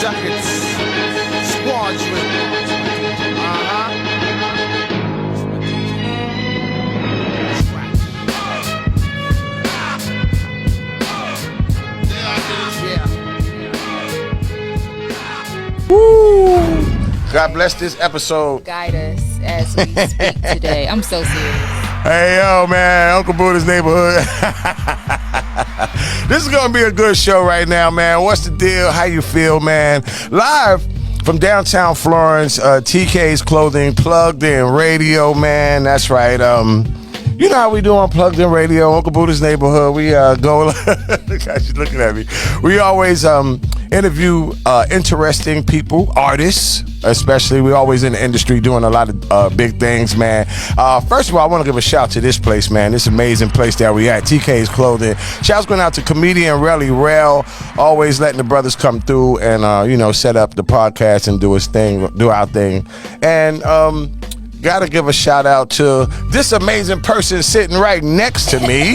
Jackets, Squadron. Woo! God bless this episode. Guide us as we speak today. I'm so serious. Hey, yo, man. Uncle Buddha's Neighborhood. This is going to be a good show right now, man. What's the deal? How you feel, man? Live from downtown Florence, TK's Clothing, Plugged In Radio, man. That's right. You know how we do on Plugged In Radio, Uncle Buddha's Neighborhood. We go, she's looking at me. We always interview interesting people, artists, especially. We always in the industry doing a lot of big things, man. First of all, I want to give a shout to this place, man. This amazing place that we at, TK's Clothing. Shouts going out to comedian Relly Rel, always letting the brothers come through and set up the podcast and do his thing, do our thing. And gotta give a shout out to this amazing person sitting right next to me.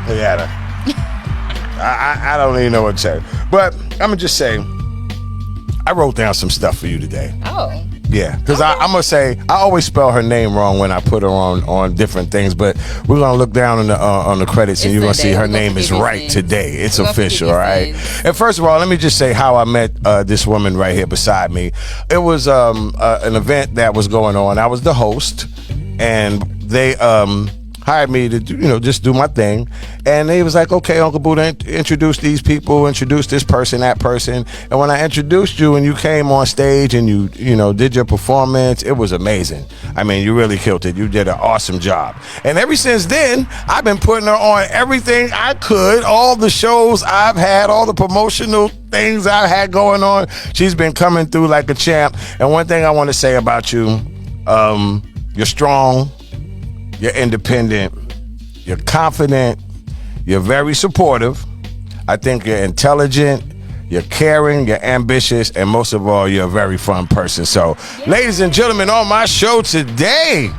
Yeah, I don't even know what to say. But I'm gonna just say, I wrote down some stuff for you today. Oh. Yeah, because okay. I'm gonna say I always spell her name wrong when I put her on different things, but we're gonna look down on the credits and you're gonna see her name is right today. It's official, all right? And first of all, let me just say how I met this woman right here beside me. It was an event that was going on. I was the host, and they hired me to just do my thing, and they was like, okay, Uncle Buddha, introduce these people, introduce this person, that person. And when I introduced you and you came on stage and you did your performance, it was amazing. I mean, you really killed it. You did an awesome job. And ever since then, I've been putting her on everything I could, all the shows I've had, all the promotional things I had going on. She's been coming through like a champ. And one thing I want to say about you, you're strong, you're independent, you're confident, you're very supportive. I think you're intelligent, you're caring, you're ambitious, and most of all, you're a very fun person. So, ladies and gentlemen, on my show today,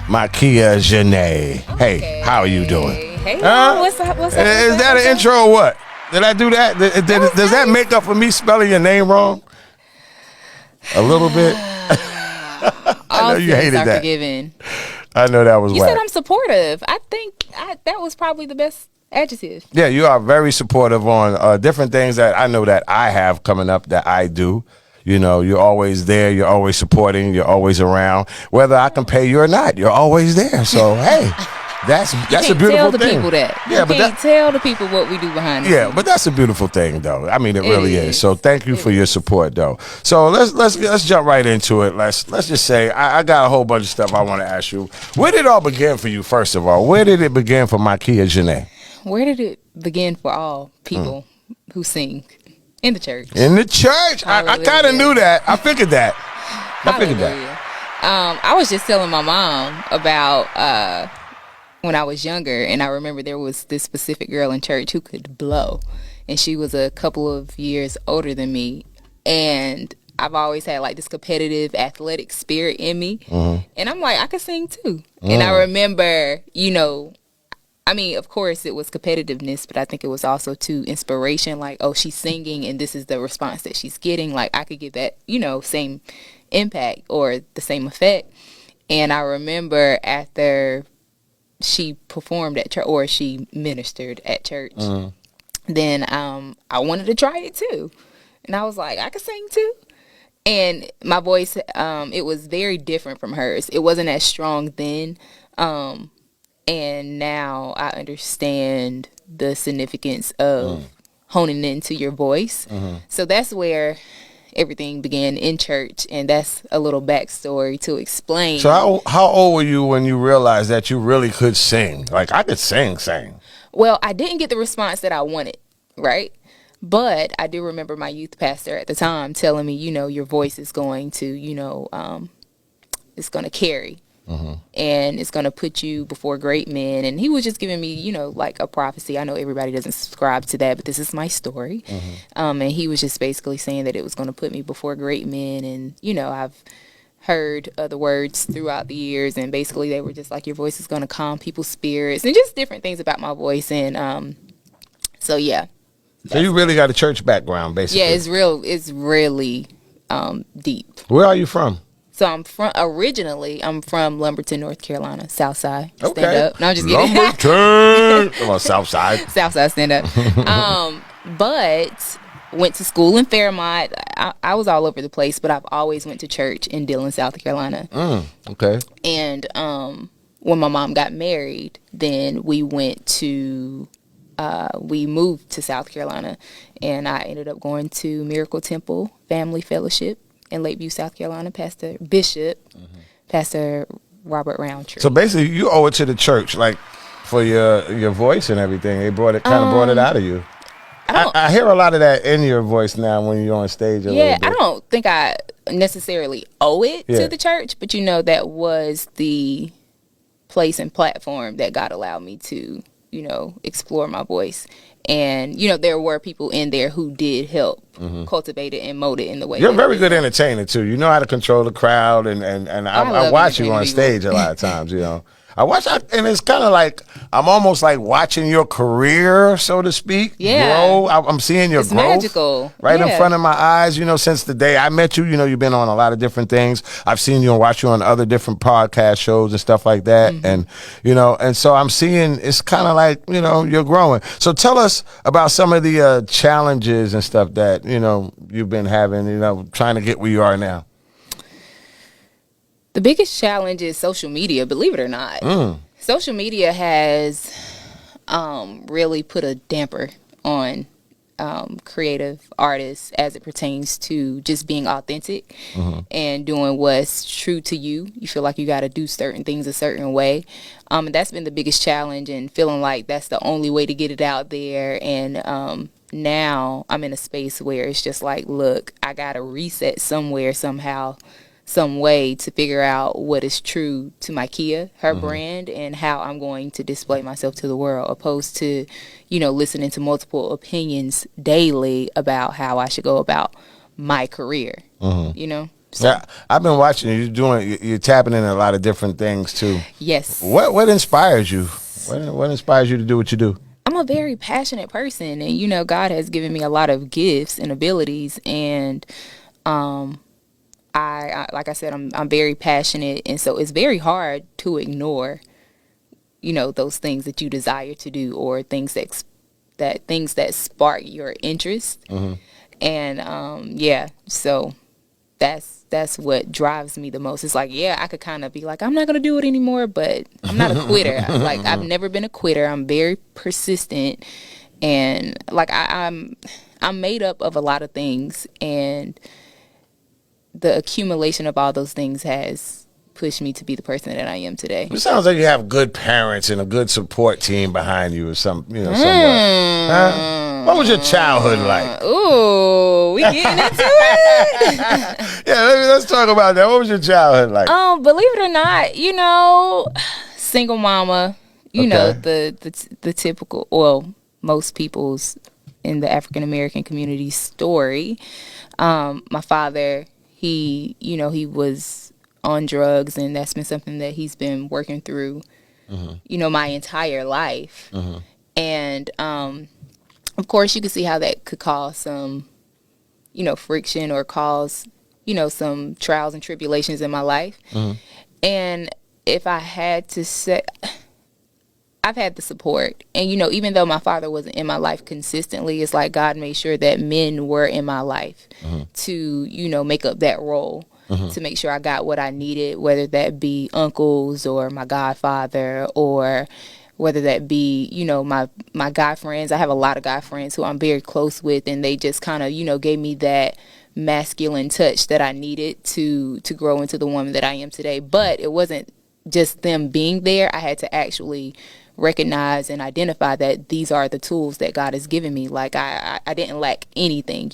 Makia Janae. Okay. Hey, how are you doing? Hey, what's up? Is that an intro or what? Did I do that? Does that make up for me spelling your name wrong? A little bit? I know you hated that. Forgiven. I know that was You whack. said I'm supportive. I think that was probably the best adjective. Yeah, you are very supportive on different things that I know that I have coming up that I do. You're always there. You're always supporting. You're always around. Whether I can pay you or not, you're always there. So, hey, that's a beautiful thing. Tell the people that. Yeah, you can't tell the people what we do behind the scenes. But that's a beautiful thing, though. I mean, it really is. So thank you for your support, though. So let's jump right into it. Let's just say I got a whole bunch of stuff I want to ask you. Where did it all begin for you? First of all, where did it begin for Makia Janae? Where did it begin for all people who sing in the church? In the church, I kind of knew that. I figured that. I was just telling my mom about when I was younger, and I remember there was this specific girl in church who could blow, and she was a couple of years older than me, and I've always had like this competitive athletic spirit in me, and I'm like, I could sing too. And I remember, I mean, of course it was competitiveness, but I think it was also too inspiration, like, oh, she's singing and this is the response that she's getting, like I could get that, same impact or the same effect. And I remember after she performed at church, or she ministered at church, then I wanted to try it too. And I was like, I could sing too. And my voice, it was very different from hers. It wasn't as strong then. And now I understand the significance of honing into your voice. So that's where everything began in church, and that's a little backstory to explain. So how old were you when you realized that you really could sing? Like, I could sing. Well, I didn't get the response that I wanted, right? But I do remember my youth pastor at the time telling me, your voice is going to, it's going to carry. And it's going to put you before great men. And he was just giving me, like a prophecy. I know everybody doesn't subscribe to that, but this is my story. And he was just basically saying that it was going to put me before great men. And, I've heard other words throughout the years. And basically they were just like, your voice is going to calm people's spirits and just different things about my voice. And so, yeah, So you really got a church background, basically. Yeah, it's really deep. Where are you from? So I'm from Lumberton, North Carolina, South Side. Stand Okay. up. No, I'm just kidding. Lumberton. Come on, South Side. South Side, stand up. But went to school in Fairmont. I was all over the place, but I've always went to church in Dillon, South Carolina. Okay. And when my mom got married, then we moved to South Carolina, and I ended up going to Miracle Temple Family Fellowship in Lakeview, South Carolina. Pastor Robert Roundtree. So basically, you owe it to the church, like for your voice and everything. They brought it out of you. I hear a lot of that in your voice now when you're on stage. I don't think I necessarily owe it to the church, but that was the place and platform that God allowed me to, explore my voice. And, there were people in there who did help cultivate it and mold it in the way. You're a very good entertainer, too. You know how to control the crowd, and I watch you on stage a lot of times, I watch, and it's kind of like I'm almost like watching your career, so to speak, grow. I'm seeing your growth magical. Right in front of my eyes. Since the day I met you, you've been on a lot of different things. I've seen you and watched you on other different podcast shows and stuff like that, and and so I'm seeing it's kind of like you're growing. So tell us about some of the challenges and stuff that you've been having, trying to get where you are now. The biggest challenge is social media, believe it or not. Social media has really put a damper on creative artists as it pertains to just being authentic and doing what's true to you. You feel like you got to do certain things a certain way. And that's been the biggest challenge, and feeling like that's the only way to get it out there. And now I'm in a space where it's just like, look, I got to reset somewhere, somehow, some way to figure out what is true to my Kia, her brand, and how I'm going to display myself to the world, opposed to, listening to multiple opinions daily about how I should go about my career, So. Yeah, I've been watching you. You're tapping into a lot of different things too. Yes. What inspires you? What inspires you to do what you do? I'm a very passionate person, and God has given me a lot of gifts and abilities, and I like I said, I'm very passionate, and so it's very hard to ignore, those things that you desire to do, or things that spark your interest, and so that's what drives me the most. It's like, I could kind of be like, I'm not gonna do it anymore, but I'm not a quitter. Like, I've never been a quitter. I'm very persistent, and like I'm made up of a lot of things, and the accumulation of all those things has pushed me to be the person that I am today. It sounds like you have good parents and a good support team behind you, or somewhat. Huh? What was your childhood like? Ooh, we getting into it? Yeah, let's talk about that. What was your childhood like? Believe it or not, single mama. The typical, most people's in the African American community story. My father, he was on drugs, and that's been something that he's been working through, my entire life. And, of course, you can see how that could cause some, friction, or cause, some trials and tribulations in my life. And if I had to say, I've had the support. And, even though my father wasn't in my life consistently, it's like God made sure that men were in my life to, make up that role, to make sure I got what I needed, whether that be uncles or my godfather, or whether that be, my guy friends. I have a lot of guy friends who I'm very close with, and they just kind of, gave me that masculine touch that I needed to grow into the woman that I am today. But it wasn't just them being there. I had to actually recognize and identify that these are the tools that God has given me. Like, I didn't lack anything,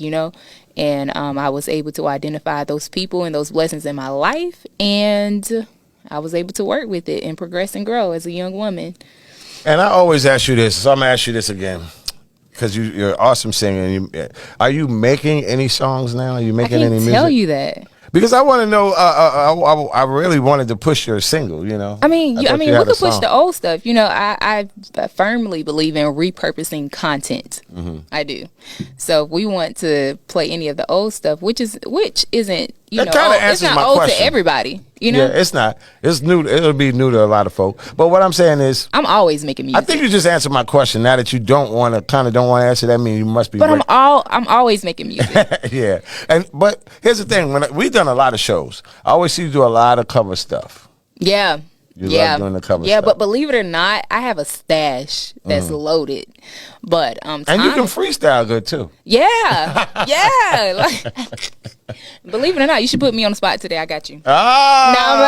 and I was able to identify those people and those blessings in my life, and I was able to work with it and progress and grow as a young woman. And I always ask you this, so I'm going to ask you this again, because you're an awesome singer. Are you making any songs now? Are you making any music? I can't tell you that. Because I want to know. I really wanted to push your single. You know. I mean, we could push song. the old stuff. You know, I firmly believe in repurposing content. Mm-hmm. I do. So if we want to play any of the old stuff, which isn't, That kinda answers it's not my old question. to everybody. You know. Yeah, it's not. It's new. It'll be new to a lot of folk. But what I'm saying is, I'm always making music. I think you just answered my question. Now that you don't want to answer, that means you must be. But I'm always making music. Yeah, but here's the thing: when we've done a lot of shows, I always see you do a lot of cover stuff. Yeah. You love doing the cover yeah, stuff. but believe it or not, I have a stash that's loaded. But and you can freestyle good too. Yeah, yeah. Like, believe it or not, you should put me on the spot today. I got you. Ah, Nah,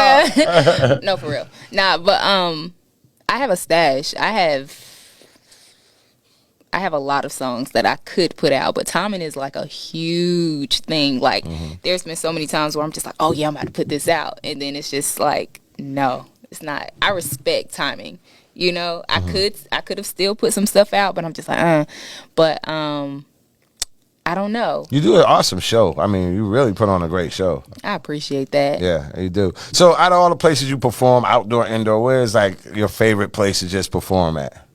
man. No, for real. Nah, but I have a stash. I have a lot of songs that I could put out, but timing is like a huge thing. Like, there's been so many times where I'm just like, oh yeah, I'm about to put this out, and then it's just like, no. It's not. I respect timing. You know, I could have still put some stuff out, but I'm just like, But I don't know. you do an awesome show. I mean, you really put on a great show. I appreciate that. Yeah, you do. So, out of all the places you perform, outdoor, indoor, where's like your favorite place to just perform at?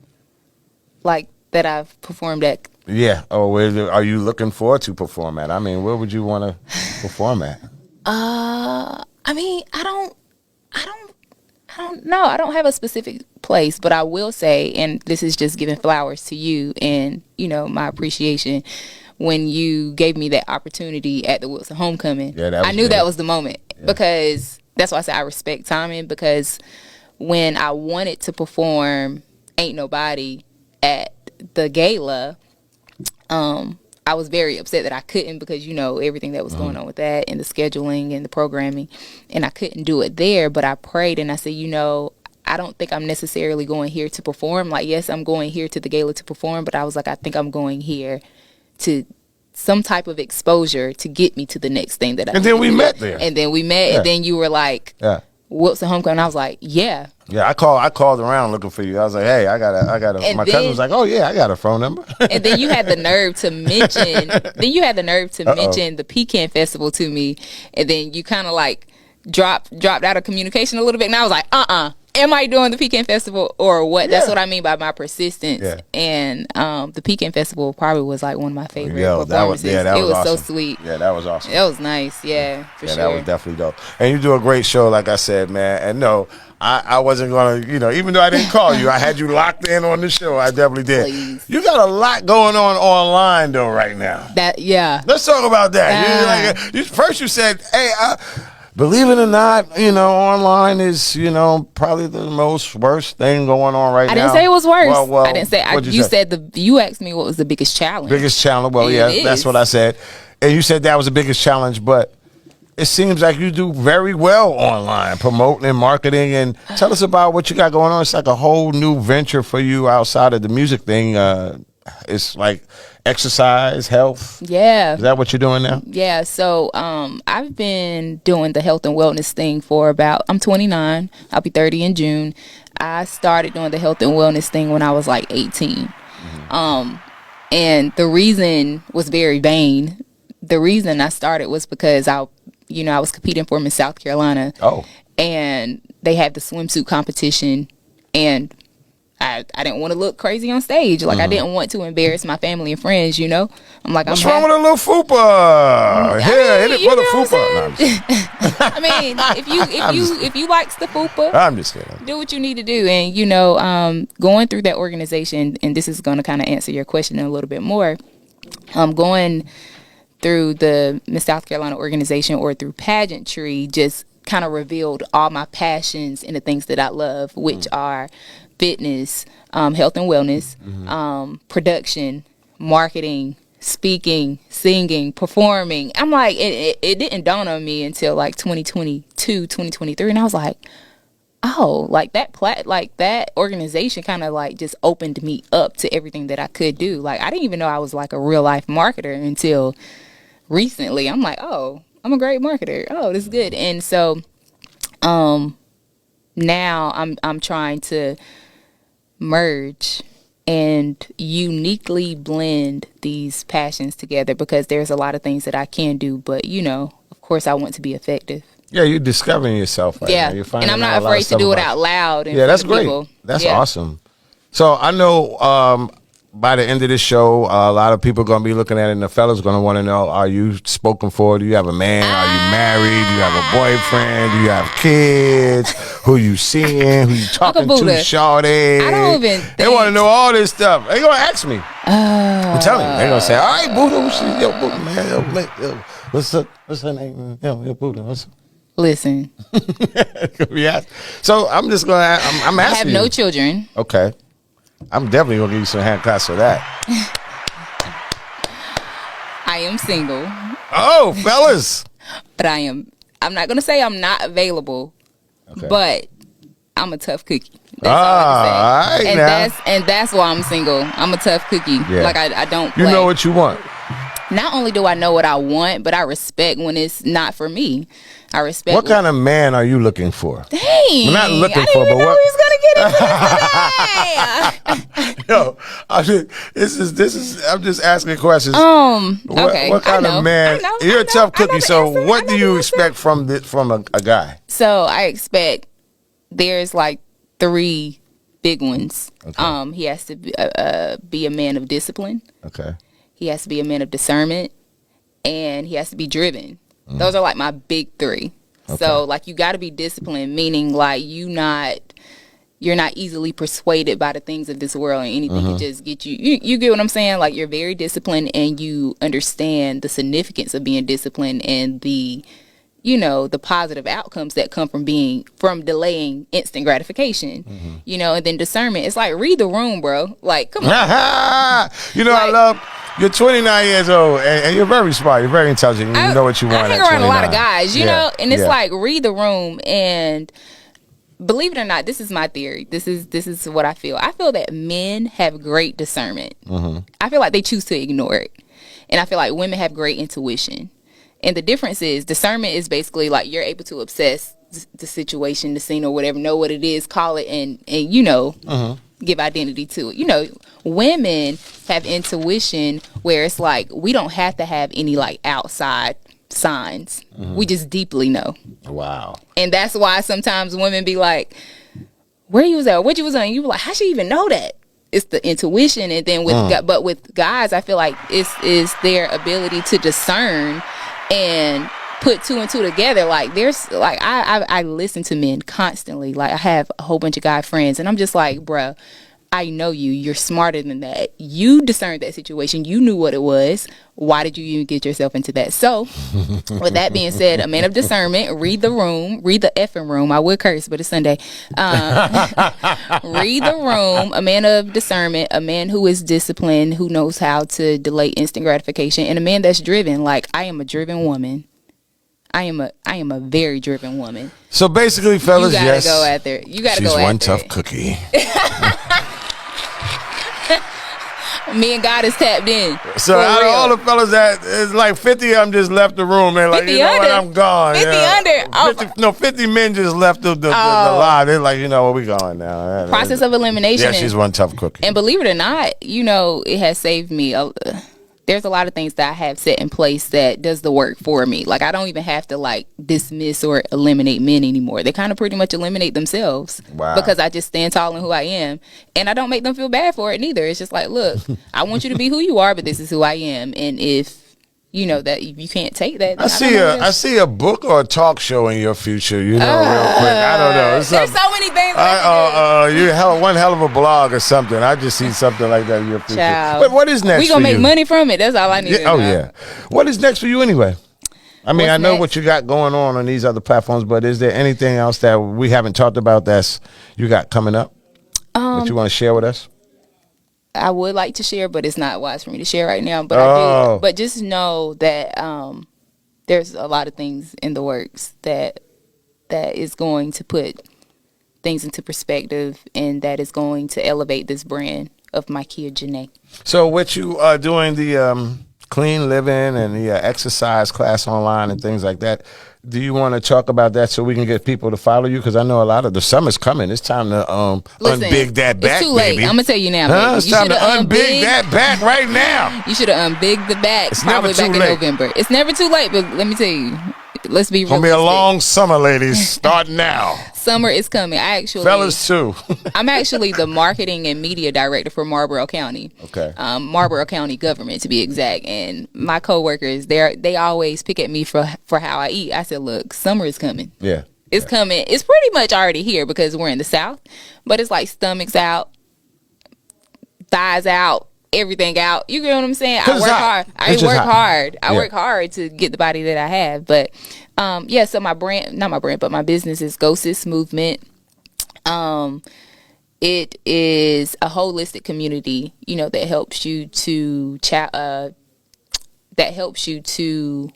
Like that I've performed at. Yeah. Or where are you looking forward to perform at? I mean, where would you want to perform at? I mean, I don't know. I don't have a specific place, but I will say, and this is just giving flowers to you and, you know, my appreciation. When you gave me that opportunity at the Wilson Homecoming, I knew that was the moment, because that's why I said I respect timing, because when I wanted to perform Ain't Nobody at the gala, I was very upset that I couldn't, because, you know, everything that was going on with that and the scheduling and the programming, and I couldn't do it there. But I prayed and I said, you know, I don't think I'm necessarily going here to perform. Like, yes, I'm going here to the gala to perform, but I was like, I think I'm going here to some type of exposure to get me to the next thing that I And then we met there. And then we met, and then you were like, Wilson Homecoming. I was like, yeah. Yeah, I called around looking for you. I was like, hey, I got a. My cousin was like, oh yeah, I got a phone number. And then you had the nerve to mention. Mention the Pecan Festival to me, and then you kind of like dropped out of communication a little bit. And I was like, am I doing the Pecan Festival or what? That's what I mean by my persistence. Yeah. And the Pecan Festival probably was like one of my favorite performances. It was awesome. So sweet. Yeah, that was awesome. That was nice. Yeah, for sure. That was definitely dope. And you do a great show, like I said, man. And no, I wasn't gonna, you know, even though I didn't call you, I had you locked in on the show. I definitely did. Please. You got a lot going on online though right now. Let's talk about that. First you said, hey, believe it or not, you know, online is, you know, probably the most worst thing going on right now. I didn't say it was worse. Well, I didn't say. You asked me what was the biggest challenge. Biggest challenge. Well, that's what I said. And you said that was the biggest challenge, but it seems like you do very well online, promoting and marketing. And tell us about what you got going on. It's like a whole new venture for you outside of the music thing. It's like exercise, health. Yeah. Is that what you're doing now? Yeah. So I've been doing the health and wellness thing for I'm 29. I'll be 30 in June. I started doing the health and wellness thing when I was like 18. And the reason was very vain. The reason I started was because I was competing for Miss South Carolina. Oh. And they had the swimsuit competition, and I didn't want to look crazy on stage. Like, I didn't want to embarrass my family and friends, you know? I'm like, what's wrong with a little fupa? Hit it for the fupa. No, I'm just I mean, if you likes the fupa, I'm just kidding. Do what you need to do. And, you know, going through that organization, and this is going to kind of answer your question a little bit more, going through the Miss South Carolina organization or through pageantry just kind of revealed all my passions and the things that I love, which are fitness, health and wellness, production, marketing, speaking, singing, performing. I'm like, it didn't dawn on me until like 2022, 2023. And I was like, oh, like that organization kind of like just opened me up to everything that I could do. Like, I didn't even know I was like a real life marketer until recently. I'm like, oh, I'm a great marketer. Oh, this is good. And so now I'm trying to merge and uniquely blend these passions together, because there's a lot of things that I can do, but, you know, of course, I want to be effective. Yeah, you're discovering yourself right now. You're finding and I'm not out a lot of afraid to stuff do it about out loud. Yeah, that's great. People. That's awesome. So I know by the end of this show, a lot of people are going to be looking at it, and the fellas going to want to know, are you spoken for? Do you have a man? Are you married? Do you have a boyfriend? Do you have kids? Who you seeing? Who you talking to? Shawty? I don't even think. They want to know all this stuff. They going to ask me. I'm telling you. They going to say, all right, Buddha. Yo, Buddha, man. Yo, what's her name? Yo, Buddha. What's Listen. Yeah. So I'm just going to, I'm asking I have no children. Okay. I'm definitely going to give you some hand claps for that. I am single. Oh, fellas. But I'm not going to say I'm not available, but I'm a tough cookie. That's all I can say. And that's why I'm single. I'm a tough cookie. Yeah. Like I don't play. You know what you want. Not only do I know what I want, but I respect when it's not for me. I respect. What kind of man are you looking for? Dang, I'm not looking I didn't for, even but know what? we was gonna get into this today. Yo, this is. I'm just asking questions. Okay. What kind of man? You're a tough cookie. So, what do you expect from a guy? So, I expect there's like 3 big ones. Okay. He has to be a man of discipline. Okay. He has to be a man of discernment, and he has to be driven. Those are like my big 3. Okay. So like you got to be disciplined, meaning like you're not easily persuaded by the things of this world, and anything can just get you. You get what I'm saying? Like you're very disciplined, and you understand the significance of being disciplined and the positive outcomes that come from delaying instant gratification. And then discernment. It's like read the room, bro. Like come on. I love. You're 29 years old, and you're very smart. You're very intelligent. You know what you want. I hang around a lot of guys, you know, and it's like read the room. And believe it or not, this is my theory. This is what I feel. I feel that men have great discernment. I feel like they choose to ignore it, and I feel like women have great intuition. And the difference is discernment is basically like you're able to assess the situation, the scene, or whatever, know what it is, call it, and give identity to it. Women have intuition where it's like we don't have to have any like outside signs. We just deeply know. Wow. And that's why sometimes women be like, where you was at, what you was on, you be like, how she even know that? It's the intuition. And then with guys, I feel like it's their ability to discern and put 2 and 2 together. Like there's like I listen to men constantly. Like I have a whole bunch of guy friends, and I'm just like, bruh, I know you're smarter than that. You discerned that situation. You knew what it was. Why did you even get yourself into that? So with that being said, a man of discernment, read the effing room. I would curse, but it's Sunday. Read the room, a man of discernment, a man who is disciplined, who knows how to delay instant gratification, and a man that's driven. Like I am a driven woman. I am a very driven woman. So basically, fellas, you gotta go out there. You gotta go out there. She's one tough cookie. Me and God is tapped in. So out of all the fellas it's like 50 of them just left the room. They're like, what, I'm gone. 50 under. 50 men just left the line. They're like, what, we going now. Process of elimination. Yeah, she's one tough cookie. And believe it or not, it has saved me. There's a lot of things that I have set in place that does the work for me. Like I don't even have to like dismiss or eliminate men anymore. They kind of pretty much eliminate themselves. Wow. Because I just stand tall in who I am, and I don't make them feel bad for it neither. It's just like, look, I want you to be who you are, but this is who I am. And if that if you can't take that, I see a book or a talk show in your future. Real quick. I don't know. There's so many things. You have one hell of a blog or something. I just see something like that in your future. Child. But what is next? We gonna make money from it. That's all I need. Yeah. What is next for you anyway? I mean, I know what you got going on these other platforms, but is there anything else that we haven't talked about that's you got coming up that you want to share with us? I would like to share, but it's not wise for me to share right now. But I do. But just know that there's a lot of things in the works that is going to put things into perspective, and that is going to elevate this brand of Mykea Janae. So what you are doing, the clean living and the exercise class online and things like that, do you want to talk about that so we can get people to follow you? Because I know a lot of the summer's coming. It's time to unbig that back, it's too late. baby. I'm going to tell you now, baby. It's time to unbig that back right now. You should have unbigged the back probably back in November. It's never too late, but let me tell you, let's be realistic. Gonna be a long summer, ladies. Start now. Summer is coming. Fellas too. I'm actually the marketing and media director for Marlboro County. Okay. Marlboro County government, to be exact. And my coworkers, they always pick at me for how I eat. I said, look, summer is coming. Yeah. It's coming. It's pretty much already here because we're in the South. But it's like stomachs out, thighs out, everything out. You get what I'm saying? I work hard. I work hard to get the body that I have. But so my brand, not my brand, but my business is GoSis Movement. It is a holistic community, that helps you to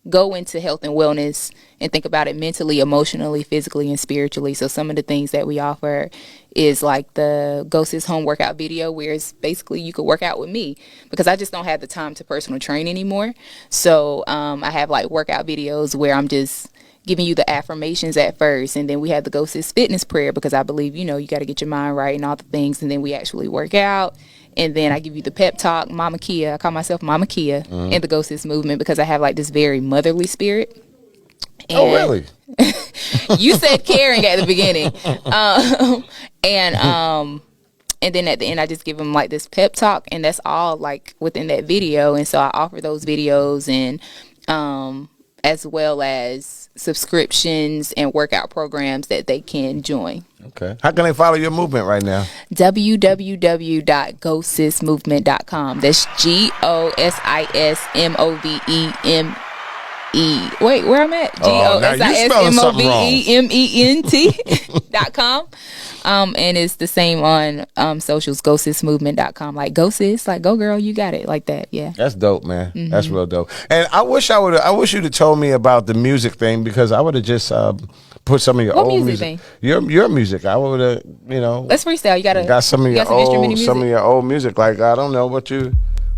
go into health and wellness and think about it mentally, emotionally, physically, and spiritually. So some of the things that we offer is like the GoSis home workout video, where it's basically you could work out with me because I just don't have the time to personal train anymore. So I have like workout videos where I'm just giving you the affirmations at first, and then we have the GoSis fitness prayer because I believe, you got to get your mind right and all the things, and then we actually work out. And then I give you the pep talk, Mama Kia. I call myself Mama Kia in the GoSis movement because I have like this very motherly spirit. And oh, really? You said caring at the beginning. And then at the end, I just give them like this pep talk, and that's all like within that video. And so I offer those videos and as well as subscriptions and workout programs that they can join. Okay. How can they follow your movement right now? www.gosismovement.com. That's GOSISMOVEME. Wait, where I'm at? GOSISMOVEMENT.com. And it's the same on socials, GoSisMovement.com. Like go sis, like go girl, you got it, like that. Yeah. That's dope, man. Mm-hmm. That's real dope. And I wish you'd have told me about the music thing because I would have just put some of your old music. Your music. I would have, Let's freestyle. You got some of your old music. Like I don't know what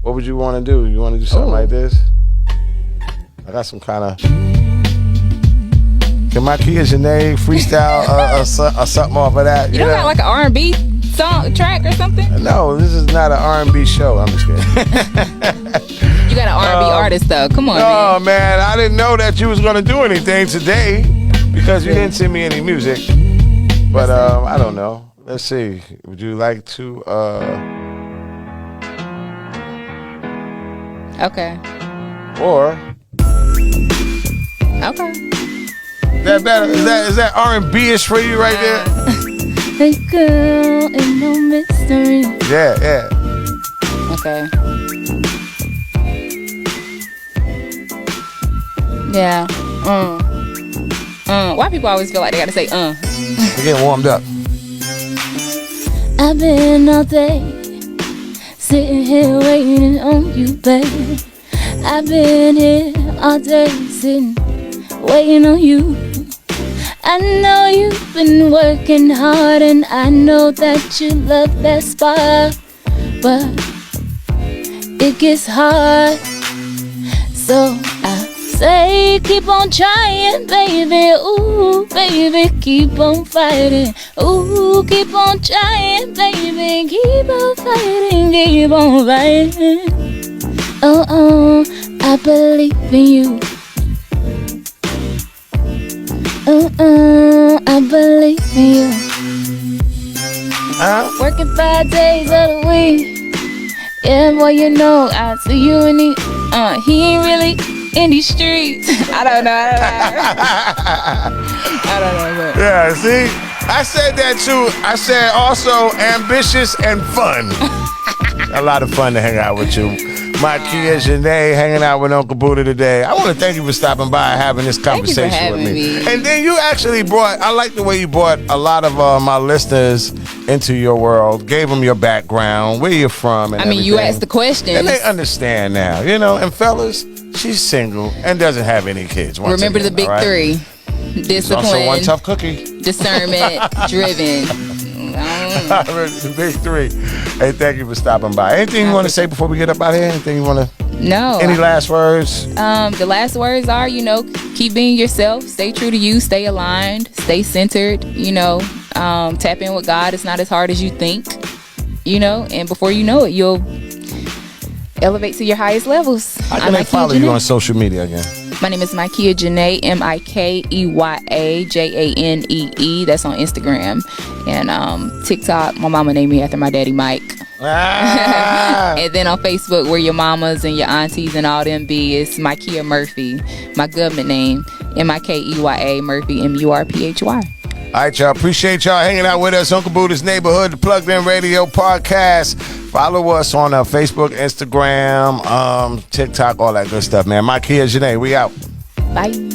would you want to do? You want to do something like this? I got some kind of. Can my Kia Janae freestyle or something off of that? You don't got like an R&B song track or something? No, this is not an R&B show. I'm just kidding. You got an R&B artist though. Come on, man. Oh man, I didn't know that you was gonna do anything today because you didn't send me any music. But I don't know. Let's see. Would you like to? Okay. Or. Okay. That better? Is that R&B-ish for you right there? Hey girl, ain't no mystery. Yeah. Okay. Yeah. Why people always feel like they gotta say We're getting warmed up. I've been all day sitting here waiting on you, babe. I've been here all day sitting waiting on you. I know you've been working hard, and I know that you love that spot, but it gets hard. So I say keep on trying, baby. Ooh, baby, keep on fighting. Ooh, keep on trying, baby. Keep on fighting, keep on fighting. Oh, I believe in you. I believe in you. Working 5 days of the week. Yeah, boy, I see you in the. He ain't really in these streets. I don't know. But. Yeah, see, I said that too. I said also ambitious and fun. A lot of fun to hang out with you. My Kia Janae hanging out with Uncle Buddha today. I want to thank you for stopping by and having this conversation with me. And then you actually I like the way you brought a lot of my listeners into your world, gave them your background, where you're from, and everything. You asked the question. And they understand now, and fellas, she's single and doesn't have any kids. Remember the big three. Discipline. Also one tough cookie. Discernment, driven. The big three. Hey, thank you for stopping by. Anything you want to say before we get up out of here? Anything you want to? No. Any last words? The last words are, keep being yourself. Stay true to you. Stay aligned. Stay centered. Tap in with God. It's not as hard as you think. And before you know it, you'll elevate to your highest levels. How can they follow you on social media again? My name is Mikeya Janae, MikeyaJanee. That's on Instagram. And TikTok, my mama named me after my daddy, Mike. And then on Facebook, where your mamas and your aunties and all them be, is Mikeya Murphy. My government name, Mikeya Murphy, Murphy. All right, y'all. Appreciate y'all hanging out with us. Uncle Buddha's Neighborhood, the Plugged In Radio Podcast. Follow us on Facebook, Instagram, TikTok, all that good stuff, man. Mikeya Janae, we out. Bye.